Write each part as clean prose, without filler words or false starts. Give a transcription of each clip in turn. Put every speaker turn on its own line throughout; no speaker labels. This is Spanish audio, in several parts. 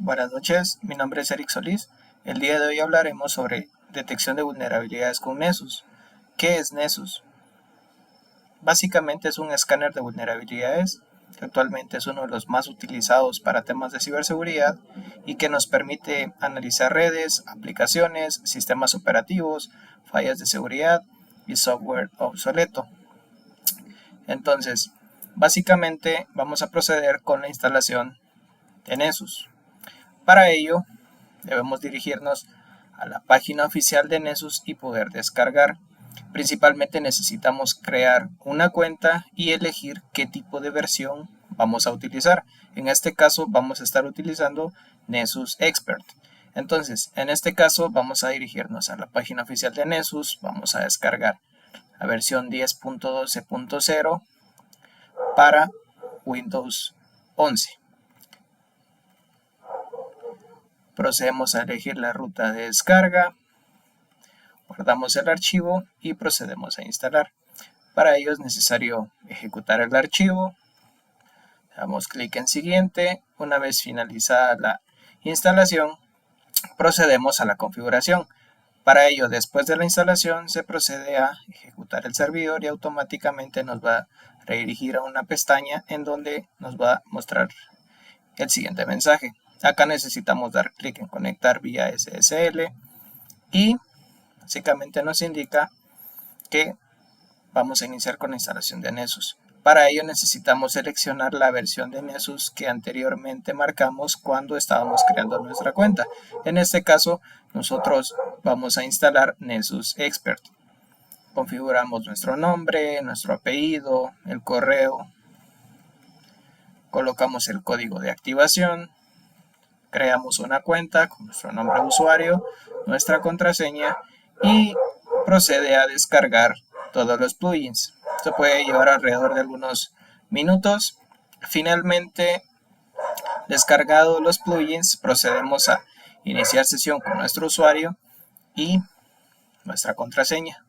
Buenas noches, mi nombre es Eric Solís. El día de hoy hablaremos sobre detección de vulnerabilidades con Nessus. ¿Qué es Nessus? Básicamente es un escáner de vulnerabilidades que actualmente es uno de los más utilizados para temas de ciberseguridad y que nos permite analizar redes, aplicaciones, sistemas operativos, fallas de seguridad y software obsoleto. Entonces, básicamente vamos a proceder con la instalación de Nessus. Para ello, debemos dirigirnos a la página oficial de Nessus y poder descargar. Principalmente necesitamos crear una cuenta y elegir qué tipo de versión vamos a utilizar. En este caso vamos a estar utilizando Nessus Expert. Entonces, en este caso vamos a dirigirnos a la página oficial de Nessus, vamos a descargar la versión 10.12.0 para Windows 11. Procedemos a elegir la ruta de descarga, guardamos el archivo y procedemos a instalar. Para ello es necesario ejecutar el archivo, damos clic en siguiente. Una vez finalizada la instalación, procedemos a la configuración. Para ello, después de la instalación, se procede a ejecutar el servidor y automáticamente nos va a redirigir a una pestaña en donde nos va a mostrar el siguiente mensaje. Acá necesitamos dar clic en conectar vía SSL y básicamente nos indica que vamos a iniciar con la instalación de Nessus. Para ello necesitamos seleccionar la versión de Nessus que anteriormente marcamos cuando estábamos creando nuestra cuenta. En este caso, nosotros vamos a instalar Nessus Expert. Configuramos nuestro nombre, nuestro apellido, el correo, colocamos el código de activación, creamos una cuenta con nuestro nombre de usuario, nuestra contraseña y procede a descargar todos los plugins. Esto puede llevar alrededor de algunos minutos. Finalmente, descargados los plugins, procedemos a iniciar sesión con nuestro usuario y nuestra contraseña.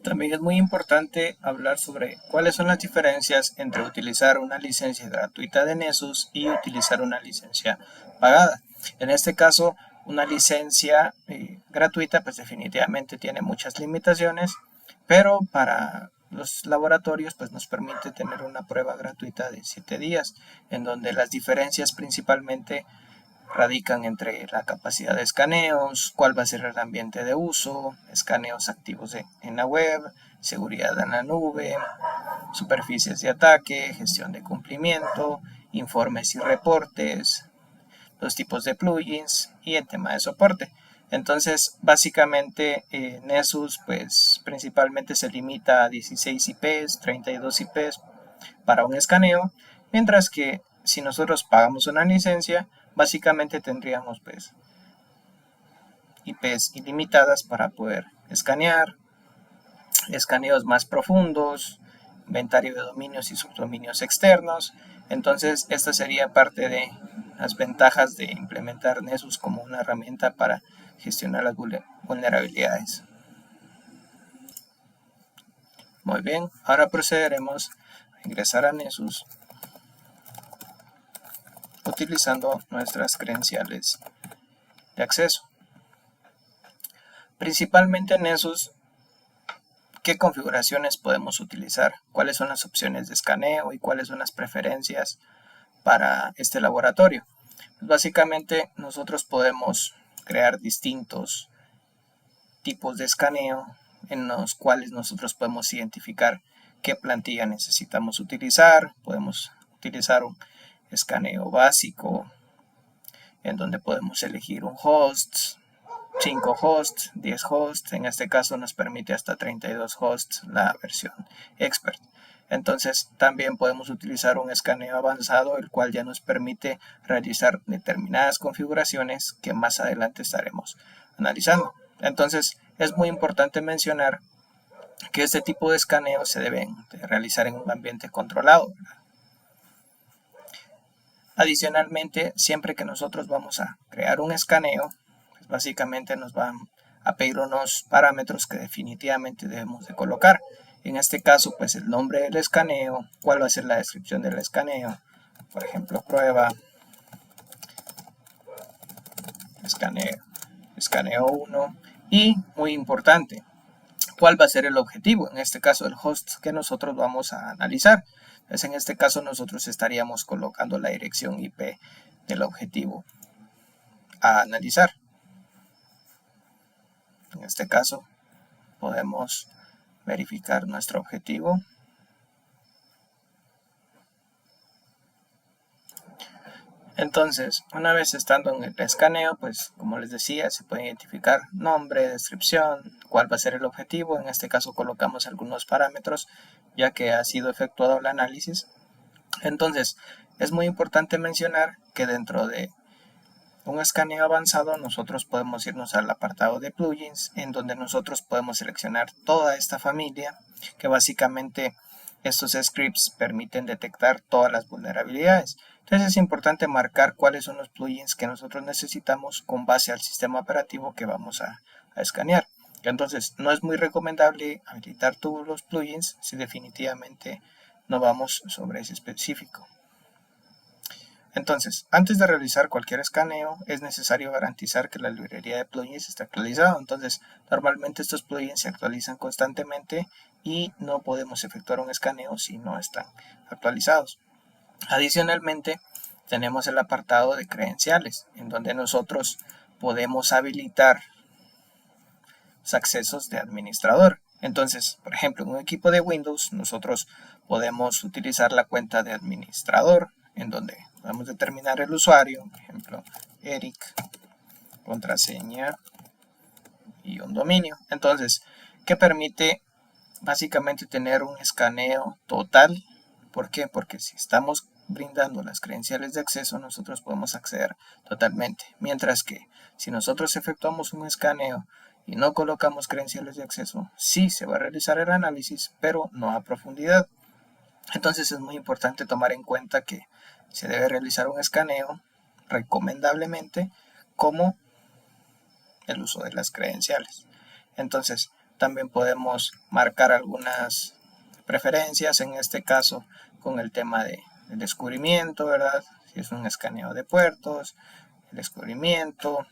También es muy importante hablar sobre cuáles son las diferencias entre utilizar una licencia gratuita de Nessus y utilizar una licencia pagada. En este caso, una licencia gratuita pues definitivamente tiene muchas limitaciones, pero para los laboratorios pues nos permite tener una prueba gratuita de 7 días, en donde las diferencias principalmente radican entre la capacidad de escaneos, cuál va a ser el ambiente de uso, escaneos activos en la web, seguridad en la nube, superficies de ataque, gestión de cumplimiento, informes y reportes, los tipos de plugins y el tema de soporte. Entonces, básicamente Nessus pues principalmente se limita a 16 IPs, 32 IPs para un escaneo, mientras que si nosotros pagamos una licencia, básicamente tendríamos pues IPs ilimitadas para poder escanear, escaneos más profundos, inventario de dominios y subdominios externos. Entonces esta sería parte de las ventajas de implementar Nessus como una herramienta para gestionar las vulnerabilidades. Muy bien, ahora procederemos a ingresar a Nessus utilizando nuestras credenciales de acceso. Principalmente en Nessus, ¿qué configuraciones podemos utilizar? ¿Cuáles son las opciones de escaneo y cuáles son las preferencias para este laboratorio? Pues básicamente nosotros podemos crear distintos tipos de escaneo en los cuales nosotros podemos identificar qué plantilla necesitamos utilizar. Podemos utilizar un escaneo básico en donde podemos elegir un host, 5 hosts, 10 hosts. En este caso nos permite hasta 32 hosts la versión Expert. Entonces también podemos utilizar un escaneo avanzado, el cual ya nos permite realizar determinadas configuraciones que más adelante estaremos analizando. Entonces es muy importante mencionar que este tipo de escaneos se deben realizar en un ambiente controlado. Adicionalmente, siempre que nosotros vamos a crear un escaneo, pues básicamente nos van a pedir unos parámetros que definitivamente debemos de colocar. En este caso, pues el nombre del escaneo, cuál va a ser la descripción del escaneo, por ejemplo, prueba, escaneo 1, y muy importante, cuál va a ser el objetivo, en este caso el host que nosotros vamos a analizar. Entonces, en este caso nosotros estaríamos colocando la dirección IP del objetivo a analizar. En este caso podemos verificar nuestro objetivo. Entonces, una vez estando en el escaneo, pues como les decía, se puede identificar nombre, descripción, cuál va a ser el objetivo. En este caso colocamos algunos parámetros ya que ha sido efectuado el análisis. Entonces, es muy importante mencionar que dentro de un escaneo avanzado nosotros podemos irnos al apartado de plugins, en donde nosotros podemos seleccionar toda esta familia, que básicamente estos scripts permiten detectar todas las vulnerabilidades. Entonces es importante marcar cuáles son los plugins que nosotros necesitamos con base al sistema operativo que vamos a escanear. Entonces no es muy recomendable habilitar todos los plugins si definitivamente no vamos sobre ese específico. Entonces, antes de realizar cualquier escaneo, es necesario garantizar que la librería de plugins está actualizada. Entonces, normalmente estos plugins se actualizan constantemente y no podemos efectuar un escaneo si no están actualizados. Adicionalmente, tenemos el apartado de credenciales, en donde nosotros podemos habilitar los accesos de administrador. Entonces, por ejemplo, en un equipo de Windows, nosotros podemos utilizar la cuenta de administrador, en donde podemos determinar el usuario, por ejemplo, Eric, contraseña y un dominio. Entonces, ¿qué permite básicamente tener un escaneo total? ¿Por qué? Porque si estamos brindando las credenciales de acceso, nosotros podemos acceder totalmente. Mientras que si nosotros efectuamos un escaneo y no colocamos credenciales de acceso, sí se va a realizar el análisis, pero no a profundidad. Entonces es muy importante tomar en cuenta que se debe realizar un escaneo recomendablemente como el uso de las credenciales. Entonces también podemos marcar algunas preferencias, en este caso con el tema del descubrimiento, ¿verdad? Si es un escaneo de puertos, el descubrimiento,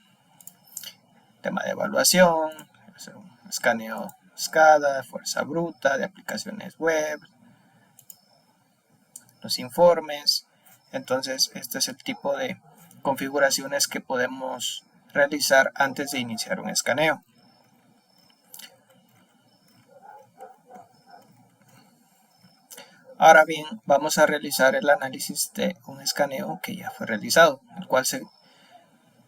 tema de evaluación, un escaneo SCADA, fuerza bruta, de aplicaciones web, los informes. Entonces, este es el tipo de configuraciones que podemos realizar antes de iniciar un escaneo. Ahora bien, vamos a realizar el análisis de un escaneo que ya fue realizado, el cual se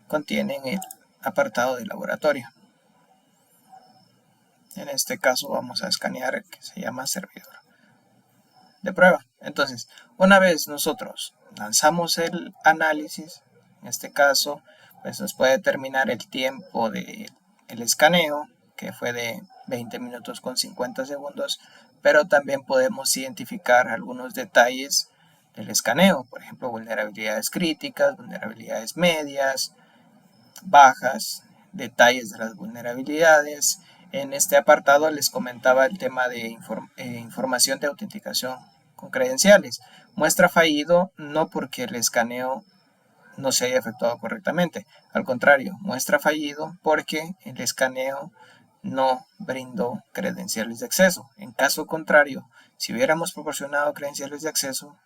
contiene en el apartado de laboratorio. En este caso vamos a escanear el que se llama servidor de prueba. Entonces, una vez nosotros lanzamos el análisis, en este caso, pues nos puede determinar el tiempo del escaneo, que fue de 20 minutos con 50 segundos, pero también podemos identificar algunos detalles del escaneo, por ejemplo, vulnerabilidades críticas, vulnerabilidades medias, bajas, detalles de las vulnerabilidades. En este apartado les comentaba el tema de información de autenticación con credenciales. Muestra fallido no porque el escaneo no se haya efectuado correctamente, al contrario, muestra fallido porque el escaneo no brindó credenciales de acceso. En caso contrario, si hubiéramos proporcionado credenciales de acceso,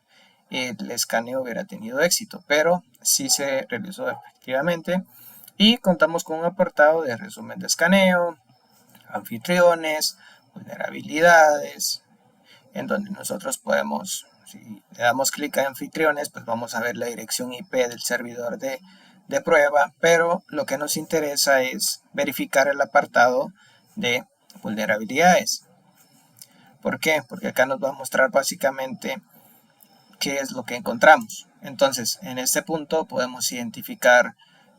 el escaneo hubiera tenido éxito, pero sí se realizó efectivamente. Y contamos con un apartado de resumen de escaneo, anfitriones, vulnerabilidades, en donde nosotros podemos, si le damos clic a anfitriones, pues vamos a ver la dirección IP del servidor de prueba, pero lo que nos interesa es verificar el apartado de vulnerabilidades. ¿Por qué? Porque acá nos va a mostrar básicamente qué es lo que encontramos. Entonces, en este punto podemos identificar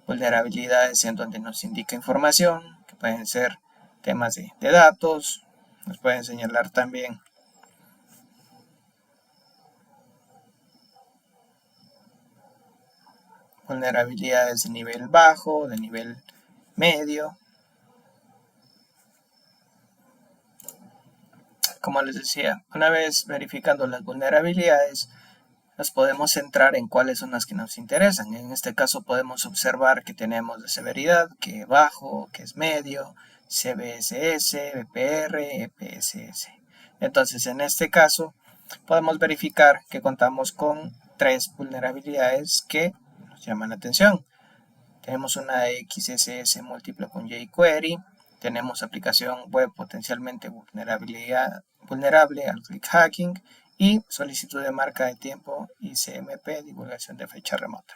vulnerabilidades en donde nos indica información, que pueden ser temas de datos, nos pueden señalar también vulnerabilidades de nivel bajo, de nivel medio. como les decía, una vez verificando las vulnerabilidades, nos podemos centrar en cuáles son las que nos interesan. En este caso podemos observar que tenemos de severidad, que bajo, que es medio, CVSS, VPR, EPSS. Entonces, en este caso, podemos verificar que contamos con 3 vulnerabilidades que nos llaman la atención. Tenemos una XSS múltiple con jQuery, tenemos aplicación web potencialmente vulnerable al click hacking y solicitud de marca de tiempo y CMP, divulgación de fecha remota.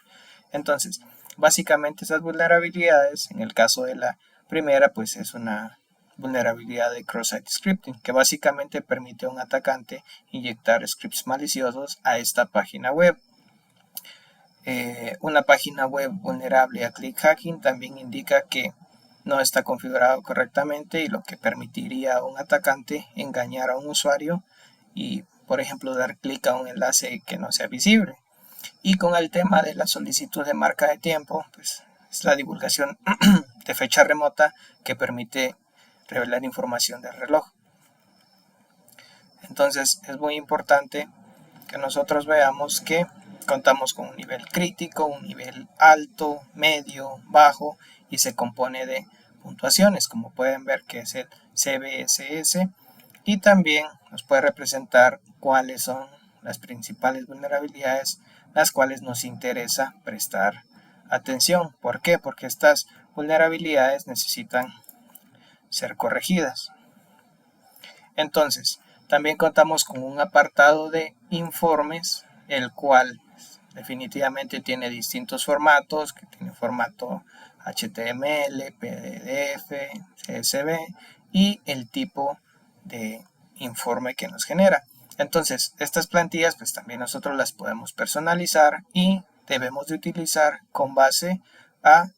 Entonces, básicamente esas vulnerabilidades, en el caso de la primera, pues es una vulnerabilidad de cross-site scripting, que básicamente permite a un atacante inyectar scripts maliciosos a esta página web. Una página web vulnerable a click hacking también indica que no está configurado correctamente y lo que permitiría a un atacante engañar a un usuario y, por ejemplo, dar clic a un enlace que no sea visible. Y con el tema de la solicitud de marca de tiempo, pues es la divulgación de fecha remota que permite revelar información del reloj. Entonces es muy importante que nosotros veamos que contamos con un nivel crítico, un nivel alto, medio, bajo y se compone de puntuaciones, como pueden ver que es el CVSS, y también nos puede representar cuáles son las principales vulnerabilidades las cuales nos interesa prestar atención. ¿Por qué? Porque estas vulnerabilidades necesitan ser corregidas. Entonces, también contamos con un apartado de informes, el cual definitivamente tiene distintos formatos, que tiene formato HTML, PDF, CSV y el tipo de informe que nos genera. Entonces, estas plantillas pues también nosotros las podemos personalizar y debemos de utilizar con base a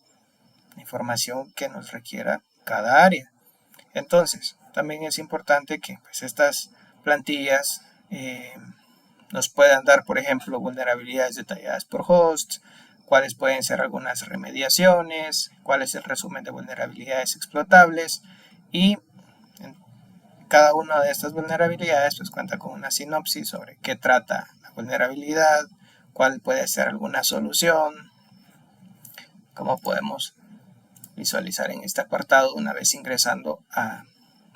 la información que nos requiera cada área. Entonces, también es importante que pues, estas plantillas nos puedan dar, por ejemplo, vulnerabilidades detalladas por host, cuáles pueden ser algunas remediaciones, cuál es el resumen de vulnerabilidades explotables y cada una de estas vulnerabilidades pues cuenta con una sinopsis sobre qué trata la vulnerabilidad, cuál puede ser alguna solución, cómo podemos visualizar en este apartado una vez ingresando a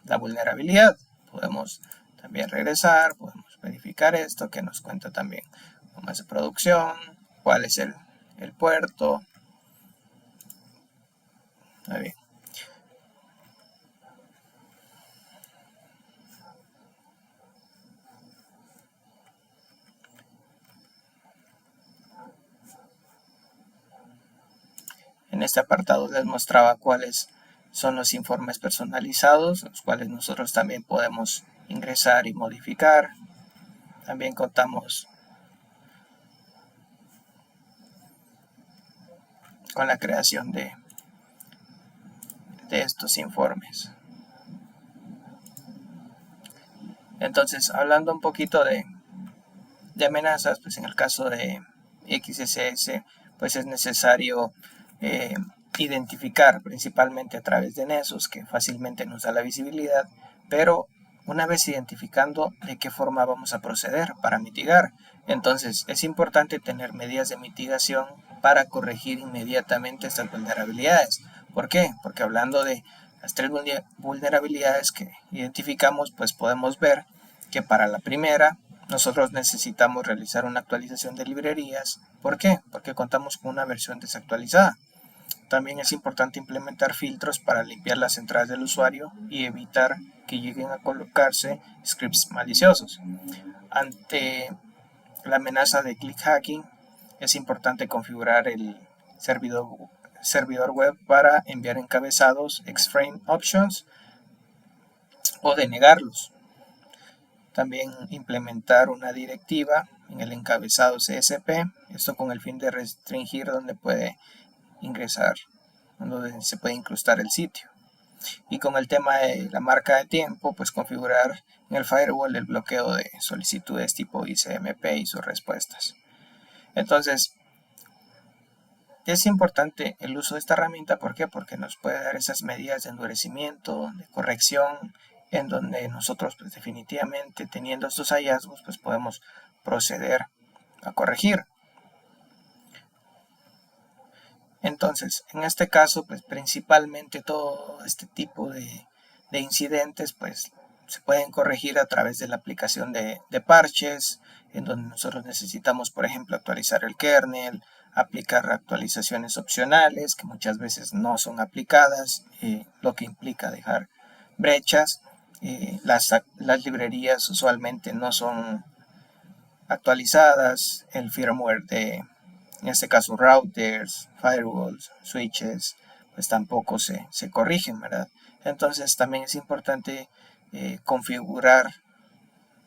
la vulnerabilidad. Podemos también regresar, podemos verificar esto que nos cuenta también cómo es de producción, cuál es el puerto. Muy bien. En este apartado les mostraba cuáles son los informes personalizados, los cuales nosotros también podemos ingresar y modificar. También contamos con la creación de estos informes. Entonces, hablando un poquito de amenazas, pues en el caso de XSS, pues es necesario identificar principalmente a través de Nessus, que fácilmente nos da la visibilidad, pero una vez identificando de qué forma vamos a proceder para mitigar. Entonces es importante tener medidas de mitigación para corregir inmediatamente estas vulnerabilidades. ¿Por qué? Porque hablando de las 3 vulnerabilidades que identificamos, pues podemos ver que para la primera nosotros necesitamos realizar una actualización de librerías. ¿Por qué? Porque contamos con una versión desactualizada. También es importante implementar filtros para limpiar las entradas del usuario y evitar que lleguen a colocarse scripts maliciosos. Ante la amenaza de click hacking, es importante configurar el servidor web para enviar encabezados X-Frame Options o denegarlos. También implementar una directiva en el encabezado CSP, esto con el fin de restringir donde puede ingresar, donde se puede incrustar el sitio. Y con el tema de la marca de tiempo, pues configurar en el firewall el bloqueo de solicitudes tipo ICMP y sus respuestas. Entonces, es importante el uso de esta herramienta. ¿Por qué? Porque nos puede dar esas medidas de endurecimiento, de corrección en donde nosotros pues definitivamente teniendo estos hallazgos pues podemos proceder a corregir. Entonces, en este caso, pues principalmente todo este tipo de incidentes, pues se pueden corregir a través de la aplicación de parches, en donde nosotros necesitamos, por ejemplo, actualizar el kernel, aplicar actualizaciones opcionales que muchas veces no son aplicadas, lo que implica dejar brechas. Las librerías usualmente no son actualizadas, el firmware de, en este caso, routers, firewalls, switches, pues tampoco se corrigen, ¿verdad? Entonces también es importante configurar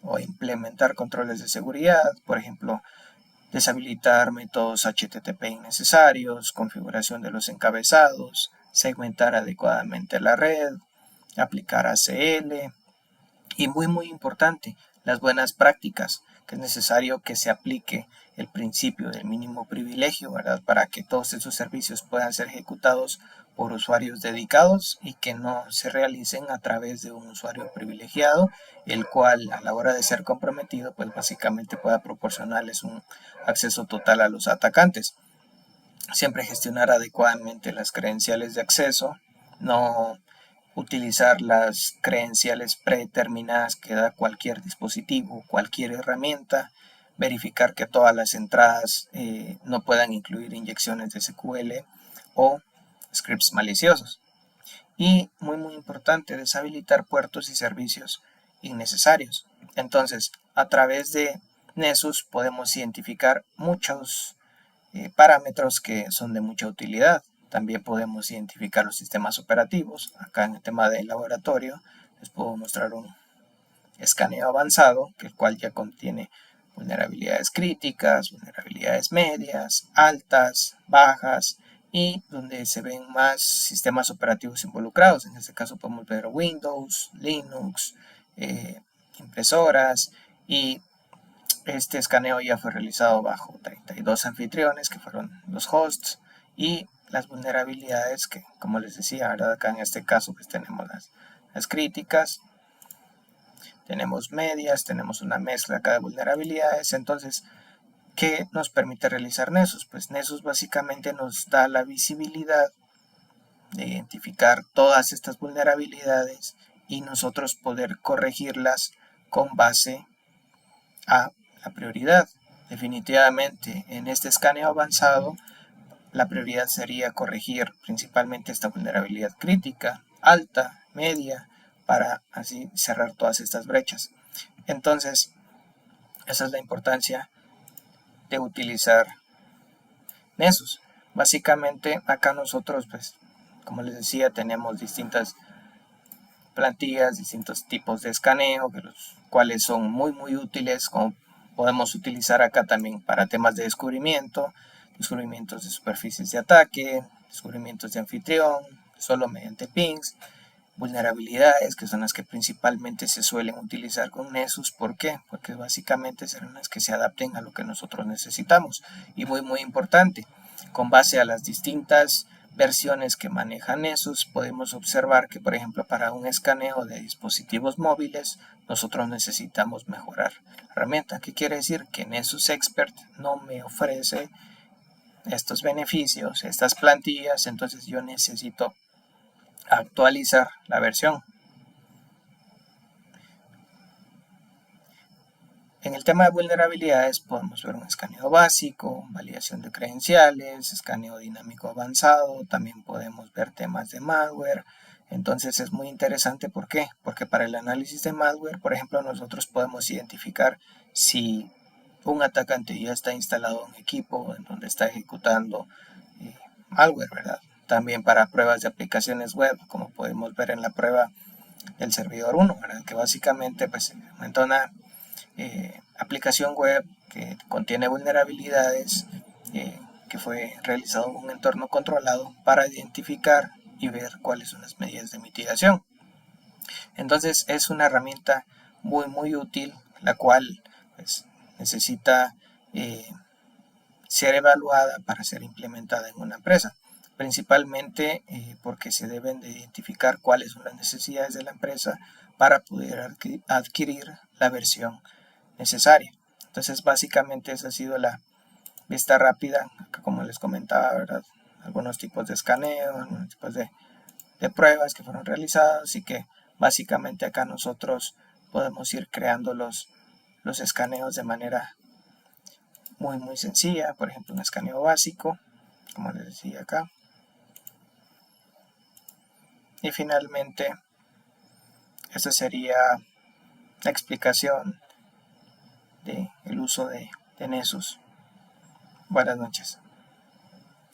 o implementar controles de seguridad, por ejemplo, deshabilitar métodos HTTP innecesarios, configuración de los encabezados, segmentar adecuadamente la red, aplicar ACL y muy importante, las buenas prácticas, que es necesario que se aplique el principio del mínimo privilegio, ¿verdad? Para que todos esos servicios puedan ser ejecutados por usuarios dedicados y que no se realicen a través de un usuario privilegiado, el cual a la hora de ser comprometido, pues básicamente pueda proporcionarles un acceso total a los atacantes. Siempre gestionar adecuadamente las credenciales de acceso, no utilizar las credenciales predeterminadas que da cualquier dispositivo, cualquier herramienta, verificar que todas las entradas no puedan incluir inyecciones de SQL o scripts maliciosos. Y muy importante, deshabilitar puertos y servicios innecesarios. Entonces, a través de Nessus podemos identificar muchos parámetros que son de mucha utilidad. También podemos identificar los sistemas operativos. Acá en el tema del laboratorio les puedo mostrar un escaneo avanzado, el cual ya contiene vulnerabilidades críticas, vulnerabilidades medias, altas, bajas y donde se ven más sistemas operativos involucrados. En este caso podemos ver Windows, Linux, impresoras, y este escaneo ya fue realizado bajo 32 anfitriones que fueron los hosts, y las vulnerabilidades que, como les decía, ¿verdad? Acá en este caso pues tenemos las críticas, tenemos medias, tenemos una mezcla acá de vulnerabilidades. Entonces, ¿qué nos permite realizar Nessus? Pues Nessus básicamente nos da la visibilidad de identificar todas estas vulnerabilidades y nosotros poder corregirlas con base a la prioridad. Definitivamente en este escaneo avanzado la prioridad sería corregir principalmente esta vulnerabilidad crítica, alta, media, para así cerrar todas estas brechas. Entonces, esa es la importancia de utilizar Nessus. Básicamente acá nosotros, pues, como les decía, tenemos distintas plantillas, distintos tipos de escaneo, los cuales son muy útiles, como podemos utilizar acá también para temas de descubrimientos de superficies de ataque, descubrimientos de anfitrión, solo mediante pings, vulnerabilidades, que son las que principalmente se suelen utilizar con Nessus. ¿Por qué? Porque básicamente serán las que se adapten a lo que nosotros necesitamos. Y muy importante, con base a las distintas versiones que maneja Nessus, podemos observar que, por ejemplo, para un escaneo de dispositivos móviles, nosotros necesitamos mejorar la herramienta. ¿Qué quiere decir? Que Nessus Expert no me ofrece estos beneficios, estas plantillas, entonces yo necesito actualizar la versión. En el tema de vulnerabilidades podemos ver un escaneo básico, validación de credenciales, escaneo dinámico avanzado, también podemos ver temas de malware. Entonces es muy interesante. ¿Por qué? Porque para el análisis de malware, por ejemplo, nosotros podemos identificar si un atacante ya está instalado en un equipo en donde está ejecutando malware, ¿verdad? También para pruebas de aplicaciones web, como podemos ver en la prueba del servidor 1, ¿verdad? Que básicamente pues aumenta una aplicación web que contiene vulnerabilidades, que fue realizado en un entorno controlado para identificar y ver cuáles son las medidas de mitigación. Entonces es una herramienta muy útil, la cual pues, necesita ser evaluada para ser implementada en una empresa. porque se deben de identificar cuáles son las necesidades de la empresa para poder adquirir la versión necesaria. Entonces básicamente esa ha sido la vista rápida, acá como les comentaba, ¿verdad? Algunos tipos de escaneo, algunos tipos de pruebas que fueron realizadas, y que básicamente acá nosotros podemos ir creando los escaneos de manera muy sencilla. Por ejemplo, un escaneo básico, como les decía acá. Y finalmente, esta sería la explicación del uso de Nessus. Buenas noches.